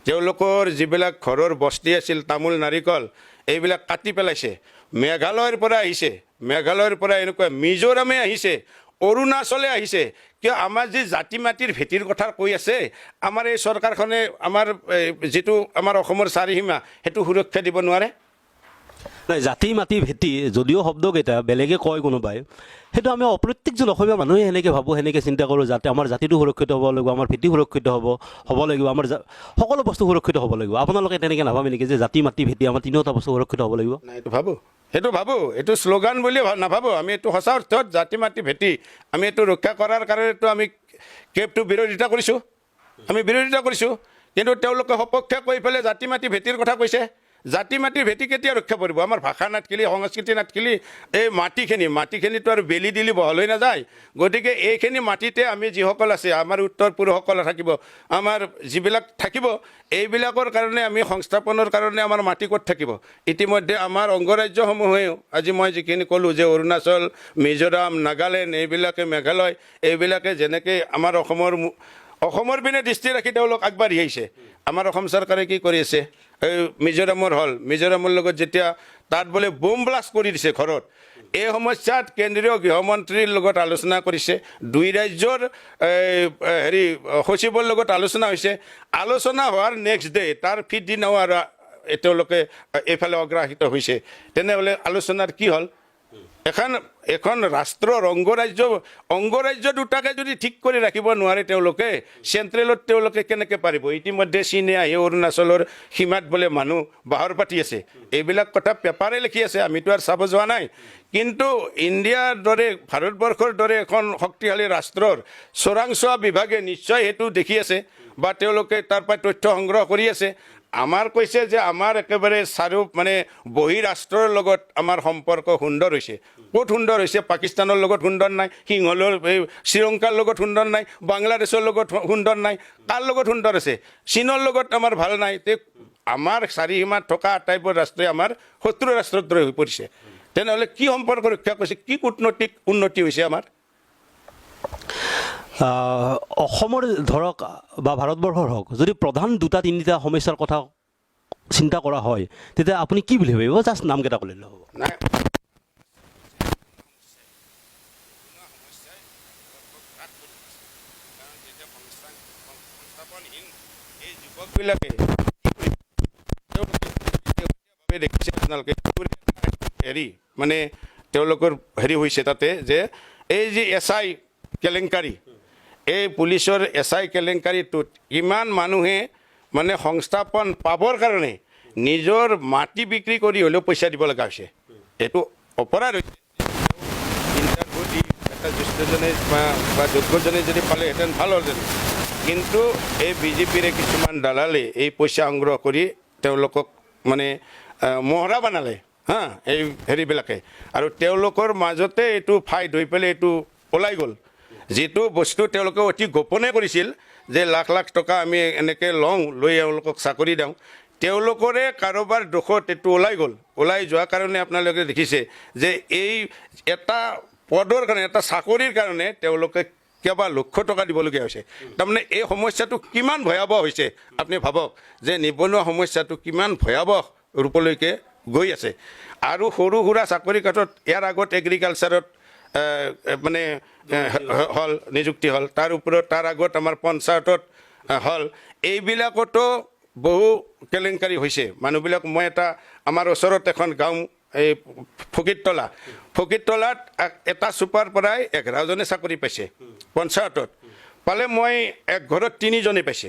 তেওঁলোকৰ যিবিলাক ঘৰৰ বস্তি আছিল তামোল নাৰিকল এইবিলাক কাটি পেলাইছে মেঘালয়ৰ পৰা আহিছে মেঘালয়ৰ পৰা এনেকুৱা মিজোৰামে আহিছে অৰুণাচলে আহিছে কিয় আমাৰ যি জাতি মাটিৰ ভেটিৰ কথা কৈ আছে আমাৰ এই চৰকাৰখনে আমাৰ যিটো আমাৰ অসমৰ চাৰিসীমা সেইটো সুৰক্ষা দিব নোৱাৰে নাই জাতি মাটি ভেটি যদিও শব্দকেইটা বেলেগে কয় কোনোবাই সেইটো আমি প্ৰত্যেকজন অসমীয়া মানুহে সেনেকৈ ভাবোঁ সেনেকৈ চিন্তা কৰোঁ যাতে আমাৰ জাতিটো সুৰক্ষিত হ'ব লাগিব আমাৰ ভেটি সুৰক্ষিত হ'ব লাগিব আমাৰ সকলো বস্তু সুৰক্ষিত হ'ব লাগিব আপোনালোকে তেনেকৈ নাভাবে নেকি যে জাতি মাটি ভেটি আমাৰ তিনিওটা বস্তু সুৰক্ষিত হ'ব লাগিব নাই এইটো ভাবোঁ এইটো শ্লোগান বুলি নাভাবোঁ আমি এইটো সঁচা অৰ্থত জাতি মাটি ভেটি আমি এইটো ৰক্ষা কৰাৰ কাৰণেতো আমি কেবটো বিৰোধিতা কৰিছোঁ কিন্তু তেওঁলোকে সপক্ষে কৈ পেলাই জাতি মাটি ভেটিৰ কথা কৈছে জাতি মাটিৰ ভেটি কেতিয়া ৰক্ষা কৰিব আমাৰ ভাষা নাথাকিলে সংস্কৃতি নাথাকিলে এই মাটিখিনিতো আৰু বেলি দিলি বহল হৈ নাযায় গতিকে এইখিনি মাটিতে আমি যিসকল আছে আমাৰ উত্তৰ পূৰ্বসকল থাকিব আমাৰ যিবিলাক থাকিব এইবিলাকৰ কাৰণে আমি সংস্থাপনৰ কাৰণে আমাৰ মাটি ক'ত থাকিব ইতিমধ্যে আমাৰ অংগৰাজ্যসমূহেও আজি মই যিখিনি ক'লোঁ যে অৰুণাচল মিজোৰাম নাগালেণ্ড এইবিলাকে মেঘালয় এইবিলাকে যেনেকৈ আমাৰ অসমৰ পিনে দৃষ্টি ৰাখি তেওঁলোক আগবাঢ়ি আহিছে আমাৰ অসম চৰকাৰে কি কৰি আছে এই মিজোৰামৰ লগত যেতিয়া তাত বোলে বোম ব্লাষ্ট কৰি দিছে ঘৰত এই সমস্যাত কেন্দ্ৰীয় গৃহমন্ত্ৰীৰ লগত আলোচনা কৰিছে দুই ৰাজ্যৰ সচিবৰ লগত আলোচনা হৈছে আলোচনা হোৱাৰ নেক্সট ডে তাৰ পিছদিনাও আৰু তেওঁলোকে এইফালে অগ্ৰাহিত হৈছে তেনেহ'লে আলোচনাৰ কি হ'ল এখন ৰাষ্ট্ৰৰ অংগৰাজ্য দুটাকে যদি ঠিক কৰি ৰাখিব নোৱাৰে তেওঁলোকে চেণ্ট্ৰেলত তেওঁলোকে কেনেকৈ পাৰিব ইতিমধ্যে চীনে আহি অৰুণাচলৰ সীমাত বোলে মানুহ বাহৰ পাতি আছে এইবিলাক কথা পেপাৰে লিখি আছে আমিতো আৰু চাব যোৱা নাই কিন্তু ইণ্ডিয়াৰ দৰে ভাৰতবৰ্ষৰ দৰে এখন শক্তিশালী ৰাষ্ট্ৰৰ চোৰাংচোৱা বিভাগে নিশ্চয় সেইটো দেখি আছে বা তেওঁলোকে তাৰ পৰা তথ্য সংগ্ৰহ কৰি আছে আমাৰ কৈছে যে আমাৰ একেবাৰে বহি ৰাষ্ট্ৰৰ লগত আমাৰ সম্পৰ্ক সুন্দৰ হৈছে ক'ত সুন্দৰ হৈছে পাকিস্তানৰ লগত সুন্দৰ নাই সিংহলৰ শ্ৰীলংকাৰ লগত সুন্দৰ নাই বাংলাদেশৰ লগত সুন্দৰ নাই কাৰ লগত সুন্দৰ আছে চীনৰ লগত আমাৰ ভাল নাই তে আমাৰ চাৰিসীমাত থকা আটাইবোৰ ৰাষ্ট্ৰই আমাৰ শত্ৰু ৰাষ্ট্ৰৰ দৰে হৈ পৰিছে তেনেহ'লে কি সম্পৰ্ক ৰক্ষা কৰিছে কি কূটনৈতিক উন্নতি হৈছে আমাৰ অসমৰ ধৰক বা ভাৰতবৰ্ষৰ হওক যদি প্ৰধান দুটা তিনিটা সমস্যাৰ কথা চিন্তা কৰা হয় তেতিয়া আপুনি কি বুলি ভাবিব জাষ্ট নামকেইটা ক'লে হ'ব নাই এই যুৱকবিলাকে দেখিছে আপোনালোকে তেওঁলোকৰ হৈছে তাতে যে এই যি SI কেলেংকাৰী এই পুলিচৰ SI কেলেংকাৰীটোত ইমান মানুহে সংস্থাপন পাবৰ কাৰণে নিজৰ মাটি বিক্ৰী কৰি হ'লেও পইচা দিব লগা হৈছে এইটো অপৰাধ হৈছে ইণ্টাৰভিউ দি এটা জ্যেষ্ঠজনে বা যোগ্যজনে যদি পালেহেঁতেন ভাল হ'লহেঁতেন কিন্তু এই বিজেপিৰে কিছুমান দালালে এই পইচা সংগ্ৰহ কৰি তেওঁলোকক মহৰা বনালে এই হেৰিবিলাকে আৰু তেওঁলোকৰ মাজতে এইটো ফাইট হৈ পেলাই এইটো ওলাই গ'ল যিটো বস্তু তেওঁলোকে অতি গোপনে কৰিছিল যে লাখ লাখ টকা আমি এনেকৈ লৈ এওঁলোকক চাকৰি দিওঁ তেওঁলোকৰে কাৰোবাৰ দোষত এইটো ওলাই যোৱাৰ কাৰণে আপোনালোকে দেখিছে যে এই এটা পদৰ কাৰণে এটা চাকৰিৰ কাৰণে তেওঁলোকে কেইবা লক্ষ টকা দিবলগীয়া হৈছে তাৰমানে এই সমস্যাটো কিমান ভয়াৱহ হৈছে আপুনি ভাবক যে নিবনুৱা সমস্যাটো কিমান ভয়াৱহ ৰূপলৈকে গৈ আছে আৰু সৰু সুৰা চাকৰি ক্ষেত্ৰত ইয়াৰ আগত এগ্ৰিকালচাৰত হল নিযুক্তি হল তাৰ ওপৰত তাৰ আগত আমাৰ পঞ্চায়তত হল এইবিলাকতো বহু কেলেংকাৰী হৈছে মানুহবিলাক মই আমাৰ ওচৰত এখন গাঁও এই ফকিৰতলাত এটা চুপাৰ পৰাই 11জনে চাকৰি পাইছে পঞ্চায়তত পালে মই এক ঘৰত 3জনে পাইছে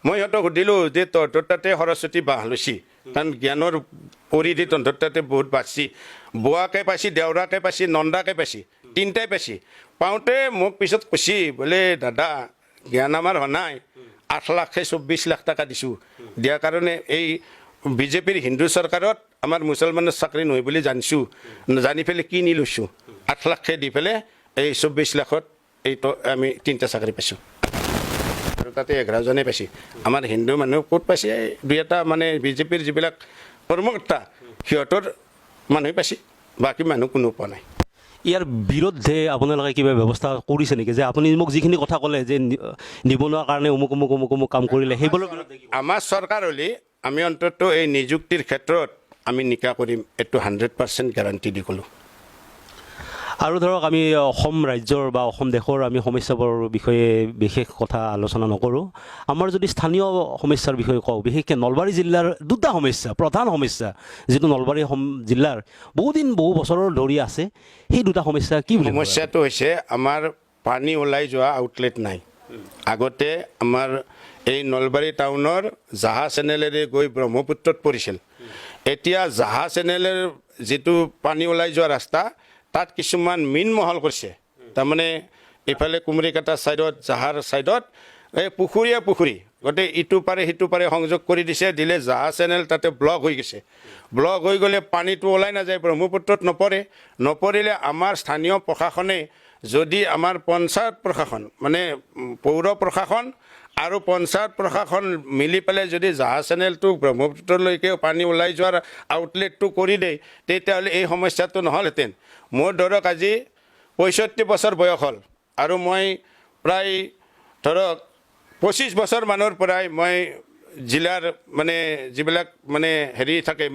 মই সিহঁতক সুধিলোঁ যে তহঁতৰ তাতে সৰস্বতী বাঁহ লৈছি কাৰণ জ্ঞানৰ পৰিধি তহঁতৰ তাতে বহুত বাঢ়ছি বোৱাকে পাইছি দেওৰাকে পাইছি নন্দাকে পাইছি 3টাই পাইছি পাওঁতে মোক পিছত কৈছি বোলে দাদা জ্ঞান আমাৰ হোৱা নাই 8 লাখে 24 লাখ টকা দিছোঁ দিয়াৰ কাৰণে এই বিজেপিৰ হিন্দু চৰকাৰত আমাৰ মুছলমানৰ চাকৰি নহয় বুলি জানি পেলাই কিনি লৈছোঁ 8 লাখে দি পেলাই এই 24 লাখত এইটো আমি 3টা চাকৰি পাইছোঁ আৰু তাতে 11জনে পাইছে আমাৰ হিন্দু মানুহ ক'ত পাইছে দুই এটা বিজেপিৰ যিবিলাক কৰ্মকৰ্তা সিহঁতৰ মানুহে পাইছে বাকী মানুহ কোনো পোৱা নাই ইয়াৰ বিৰুদ্ধে আপোনালোকে কিবা ব্যৱস্থা কৰিছে নেকি যে আপুনি মোক যিখিনি কথা ক'লে যে নিবনুৱাৰ কাৰণে অমুক কাম কৰিলে সেইবোৰৰ বিৰুদ্ধে আমাৰ চৰকাৰ হ'লে আমি অন্ততঃ এই নিযুক্তিৰ ক্ষেত্ৰত আমি নিকা কৰিম এইটো 100% গেৰাণ্টি দি ক'লোঁ আৰু ধৰক আমি অসম ৰাজ্যৰ বা অসম দেশৰ আমি সমস্যাবোৰৰ বিষয়ে বিশেষ কথা আলোচনা নকৰোঁ আমাৰ যদি স্থানীয় সমস্যাৰ বিষয়ে কওঁ বিশেষকৈ নলবাৰী জিলাৰ দুটা সমস্যা প্ৰধান সমস্যা যিটো নলবাৰী জিলাৰ বহু বছৰৰ ধৰি আছে সেই দুটা সমস্যা কি বুলি সমস্যাটো হৈছে আমাৰ পানী ওলাই যোৱা আউটলেট নাই আগতে আমাৰ এই নলবাৰী টাউনৰ জাহা চেনেলেৰে গৈ ব্ৰহ্মপুত্ৰত পৰিছিল এতিয়া জাহা চেনেলেৰ যিটো পানী ওলাই যোৱা ৰাস্তা তাত কিছুমান মীন মহল কৰিছে তাৰমানে ইফালে কুমৰিকাটা ছাইডত জাহাৰ ছাইডত এই পুখুৰী গোটেই ইটো পাৰে সিটো পাৰে সংযোগ কৰি দিলে জাহা চেনেল তাতে ব্লক হৈ গৈছে ব্লক হৈ গ'লে পানীটো ওলাই নাযায় ব্ৰহ্মপুত্ৰত নপৰিলে আমাৰ স্থানীয় প্ৰশাসনে যদি আমাৰ পঞ্চায়ত প্ৰশাসন মানে পৌৰ প্ৰশাসন আৰু পঞ্চায়ত প্ৰশাসন মিলি পেলাই যদি জাহা চেনেলটো ব্ৰহ্মপুত্ৰলৈকে পানী ওলাই যোৱাৰ আউটলেটটো কৰি দিয়ে তেতিয়াহ'লে এই সমস্যাটো নহ'লহেঁতেন মোৰ ধৰক আজি 65 বছৰ বয়স হ'ল আৰু মই প্ৰায় ধৰক 25 বছৰ মানৰ পৰাই মই জিলাৰ মানে যিবিলাক মানে হেৰি থাকে